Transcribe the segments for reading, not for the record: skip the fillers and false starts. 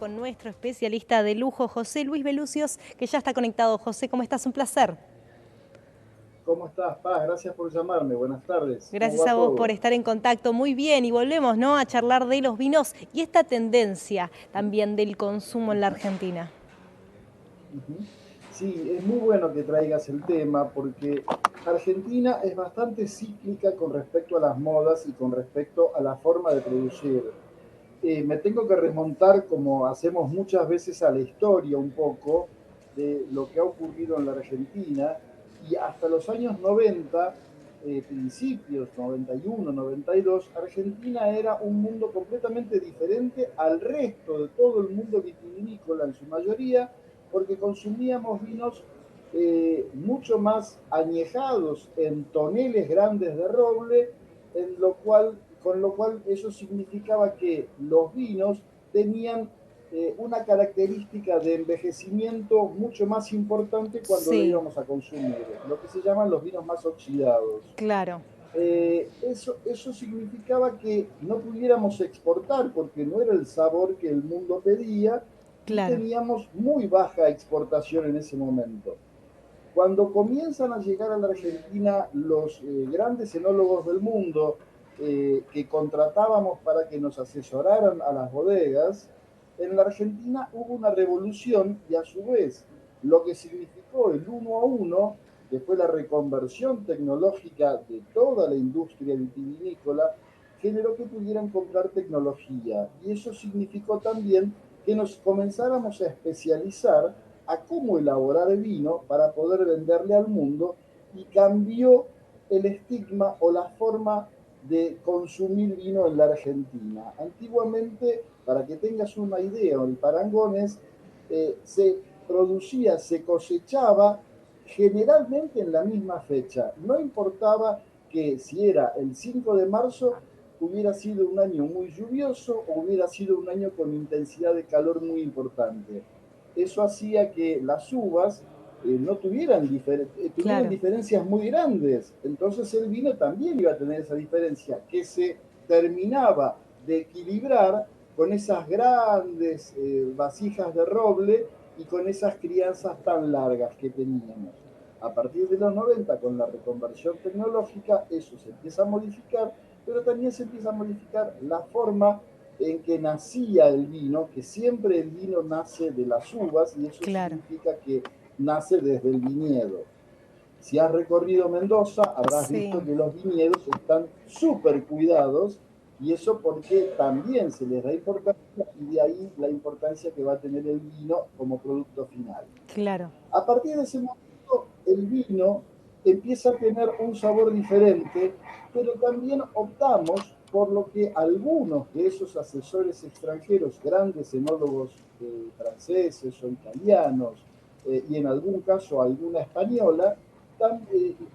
Con nuestro especialista de lujo, José Luis Belucios, que ya está conectado. José, ¿cómo estás? Un placer. ¿Cómo estás, Paz? Gracias por llamarme. Buenas tardes. ¿Cómo Gracias va a vos por todo? estar en contacto. Muy bien, y volvemos, ¿no?, a charlar de los vinos y esta tendencia también del consumo en la Argentina. Ujú. Sí, es muy bueno que traigas el tema porque Argentina es bastante cíclica con respecto a las modas y con respecto a la forma de producir. Me tengo que remontar, como hacemos muchas veces, a la historia un poco de lo que ha ocurrido en la Argentina y hasta los años 90, principios 91, 92, Argentina era un mundo completamente diferente al resto de todo el mundo vitivinícola en su mayoría, porque consumíamos vinos mucho más añejados en toneles grandes de roble, con lo cual eso significaba que los vinos tenían una característica de envejecimiento mucho más importante cuando lo Sí, íbamos a consumir, lo que se llaman los vinos más oxidados. claro, Eso significaba que no pudiéramos exportar porque no era el sabor que el mundo pedía y claro. teníamos muy baja exportación en ese momento. Cuando comienzan a llegar a la Argentina los grandes enólogos del mundo que contratábamos para que nos asesoraran a las bodegas, en la Argentina hubo una revolución y a su vez lo que significó el uno a uno, que fue la reconversión tecnológica de toda la industria vitivinícola, generó que pudieran comprar tecnología. Y eso significó también que nos comenzáramos a especializar a cómo elaborar el vino para poder venderle al mundo y cambió el estigma o la forma de consumir vino en la Argentina. Antiguamente, para que tengas una idea, el parangón se producía, se cosechaba generalmente en la misma fecha. No importaba que si era el 5 de marzo hubiera sido un año muy lluvioso o hubiera sido un año con intensidad de calor muy importante. Eso hacía que las uvas tuvieran Claro. diferencias muy grandes. Entonces el vino también iba a tener esa diferencia que se terminaba de equilibrar con esas grandes vasijas de roble y con esas crianzas tan largas que teníamos. A partir de los 90, con la reconversión tecnológica, eso se empieza a modificar, pero también se empieza a modificar la forma en que nacía el vino, que siempre el vino nace de las uvas y eso Claro. significa que nace desde el viñedo. Si has recorrido Mendoza, habrás Sí, visto que los viñedos están súper cuidados y eso porque también se les da importancia y de ahí la importancia que va a tener el vino como producto final. claro. A partir de ese momento, el vino empieza a tener un sabor diferente, pero también optamos por lo que algunos de esos asesores extranjeros, grandes enólogos franceses o italianos, y en algún caso alguna española,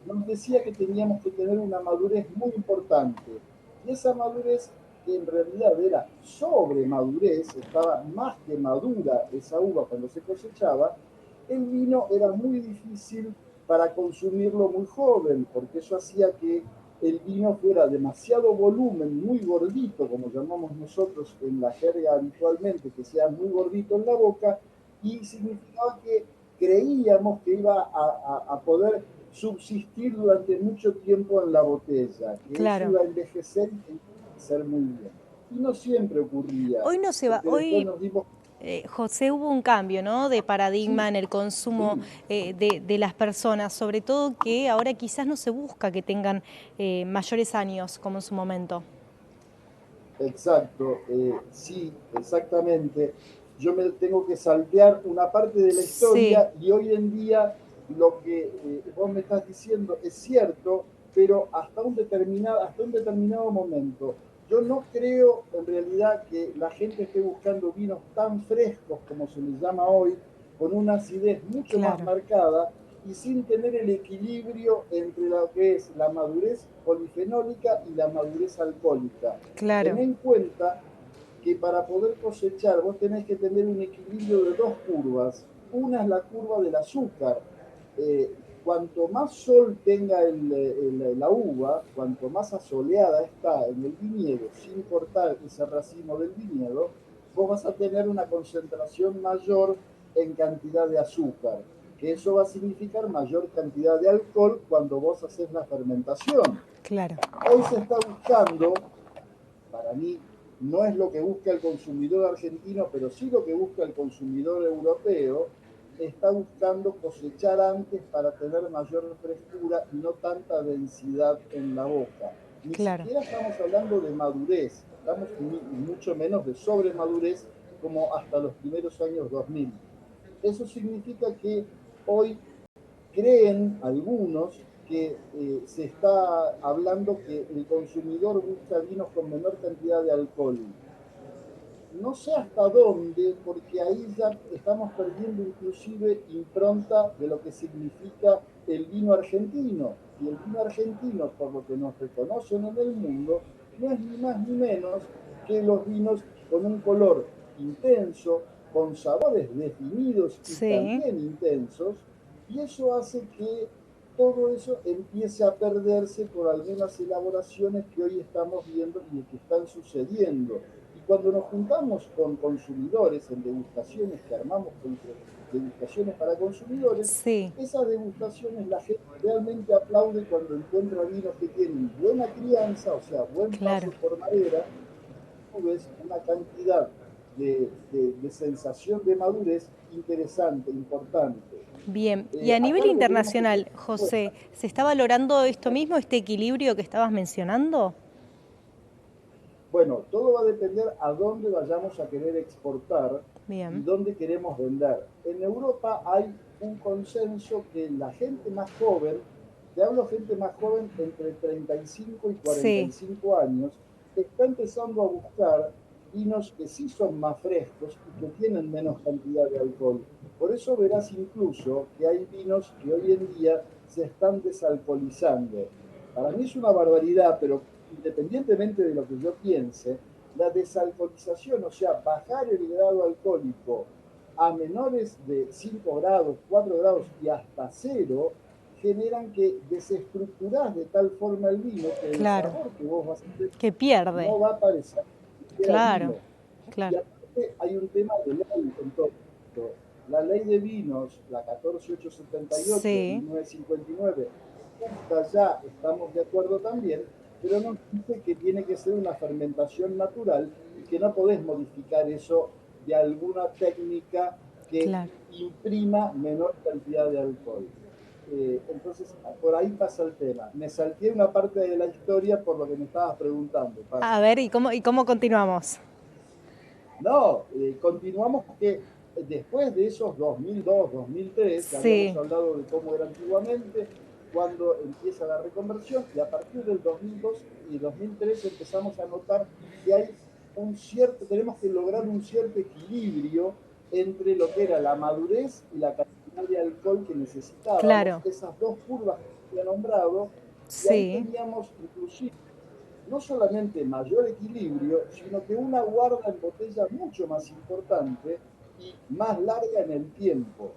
nos decía que teníamos que tener una madurez muy importante. Y esa madurez, que en realidad era sobre madurez, estaba más que madura esa uva cuando se cosechaba, el vino era muy difícil para consumirlo muy joven, porque eso hacía que el vino fuera demasiado volumen, muy gordito, como llamamos nosotros en la jerga habitualmente, que sea muy gordito en la boca, y significaba que creíamos que iba a poder subsistir durante mucho tiempo en la botella, que eso Claro. iba a envejecer y iba a ser muy bien. Y no siempre ocurría, Hoy no se va, porque después hoy nos dimos, José, hubo un cambio, ¿no?, de paradigma sí, en el consumo sí, de las personas, sobre todo que ahora quizás no se busca que tengan mayores años como en su momento. exacto, sí, exactamente. Yo me tengo que saltear una parte de la Sí, historia y hoy en día lo que vos me estás diciendo es cierto, pero hasta un determinado momento. Yo no creo en realidad que la gente esté buscando vinos tan frescos como se les llama hoy, con una acidez mucho más claro, marcada y sin tener el equilibrio entre lo que es la madurez polifenólica y la madurez alcohólica. Ten claro, en cuenta que para poder cosechar vos tenés que tener un equilibrio de dos curvas. Una es la curva del azúcar. Cuanto más sol tenga la uva, cuanto más asoleada está en el viñedo, sin cortar ese racimo del viñedo, vos vas a tener una concentración mayor en cantidad de azúcar, que eso va a significar mayor cantidad de alcohol cuando vos haces la fermentación. Claro. Hoy se está buscando, para mí no es lo que busca el consumidor argentino, pero sí lo que busca el consumidor europeo, está buscando cosechar antes para tener mayor frescura y no tanta densidad en la boca. Ni Claro. siquiera estamos hablando de madurez, estamos mucho menos de sobremadurez como hasta los primeros años 2000. Eso significa que hoy creen algunos que se está hablando que el consumidor busca vinos con menor cantidad de alcohol. No sé hasta dónde, porque ahí ya estamos perdiendo inclusive impronta de lo que significa el vino argentino. Y el vino argentino, por lo que nos reconocen en el mundo, no es ni más ni menos que los vinos con un color intenso, con sabores definidos y Sí. también intensos, y eso hace que todo eso empiece a perderse por algunas elaboraciones que hoy estamos viendo y que están sucediendo. Y cuando nos juntamos con consumidores en degustaciones que armamos, degustaciones para consumidores, Sí. esas degustaciones la gente realmente aplaude cuando encuentra vinos que tienen buena crianza, o sea, buen Claro. paso por madera, ves una cantidad de sensación de madurez interesante, importante. Bien, y a Acá nivel lo que tenemos que tener internacional, en José, cuenta, ¿se está valorando esto mismo, este equilibrio que estabas mencionando? bueno, todo va a depender a dónde vayamos a querer exportar y Bien. dónde queremos vender. En Europa hay un consenso que la gente más joven, te hablo gente más joven entre 35 y Sí, 45 años, está empezando a buscar vinos que sí son más frescos y que tienen menos cantidad de alcohol. Por eso verás incluso que hay vinos que hoy en día se están desalcoholizando. Para mí es una barbaridad, pero independientemente de lo que yo piense, la desalcoholización, o sea, bajar el grado alcohólico a menores de 5 grados, 4 grados y hasta cero, generan que desestructurás de tal forma el vino que el claro, sabor que vos vas a tener que pierde, no va a parecer ni siquiera claro, vino. Y claro. aparte hay un tema de ley en todo esto. La ley de vinos, la 14878 de Sí, 1959, hasta ya estamos de acuerdo también, pero nos dice que tiene que ser una fermentación natural y que no podés modificar eso de alguna técnica que claro. imprima menor cantidad de alcohol. Entonces, por ahí pasa el tema. Me salté una parte de la historia por lo que me estabas preguntando, Paz. A ver, ¿y cómo continuamos? No, continuamos que después de esos 2002, 2003, ya habíamos Sí, hablado de cómo era antiguamente, cuando empieza la reconversión, y a partir del 2002 y 2003 empezamos a notar que hay tenemos que lograr un cierto equilibrio entre lo que era la madurez y la cantidad de alcohol que necesitábamos, claro, esas dos curvas que había nombrado, y ahí sí, teníamos inclusive no solamente mayor equilibrio, sino que una guarda en botella mucho más importante y más larga en el tiempo.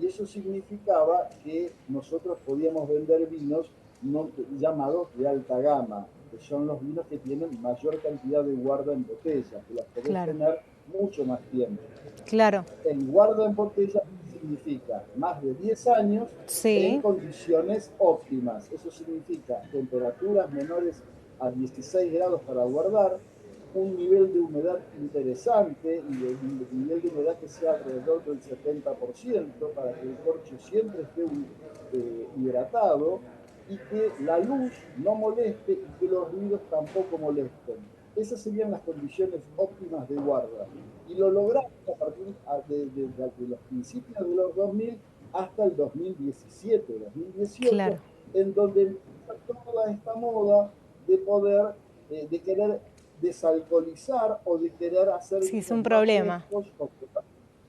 Y eso significaba que nosotros podíamos vender vinos no, llamados de alta gama, que son los vinos que tienen mayor cantidad de guarda en botella, que las podés claro, tener mucho más tiempo. claro, El guarda en botella significa más de 10 años en sí, condiciones óptimas. Eso significa temperaturas menores a 16 grados para guardar, un nivel de humedad interesante y un nivel de humedad que sea alrededor del 70% para que el corcho siempre esté hidratado y que la luz no moleste y que los ruidos tampoco molesten. Esas serían las condiciones óptimas de guarda. Y lo logramos a partir de los principios de los 2000 hasta el 2017, 2018, claro. en donde empieza toda esta moda de poder, de querer desalcoholizar o de querer hacer Sí, es vinos un más problema. frescos o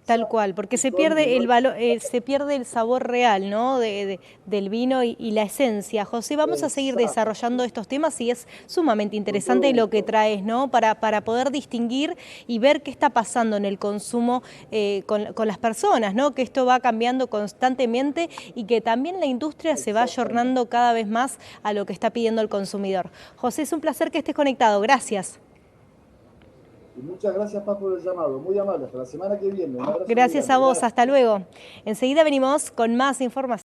Tal cual, porque y se con pierde el menor valor, cantidad se pierde el sabor real, ¿no? Del vino y la esencia. José, vamos de... a seguir Exacto, desarrollando estos temas y es sumamente con todo interesante lo que gusto. traes, ¿no? Para poder distinguir y ver qué está pasando en el consumo con las personas, ¿no? Que esto va cambiando constantemente y que también la industria se va Exactamente. ayornando cada vez más a lo que está pidiendo el consumidor. José, es un placer que estés conectado. Gracias. Y muchas gracias, Paz, por el llamado. Muy amable. Hasta la semana que viene. Un abrazo Gracias muy a grande. vos, hasta luego. Enseguida venimos con más información.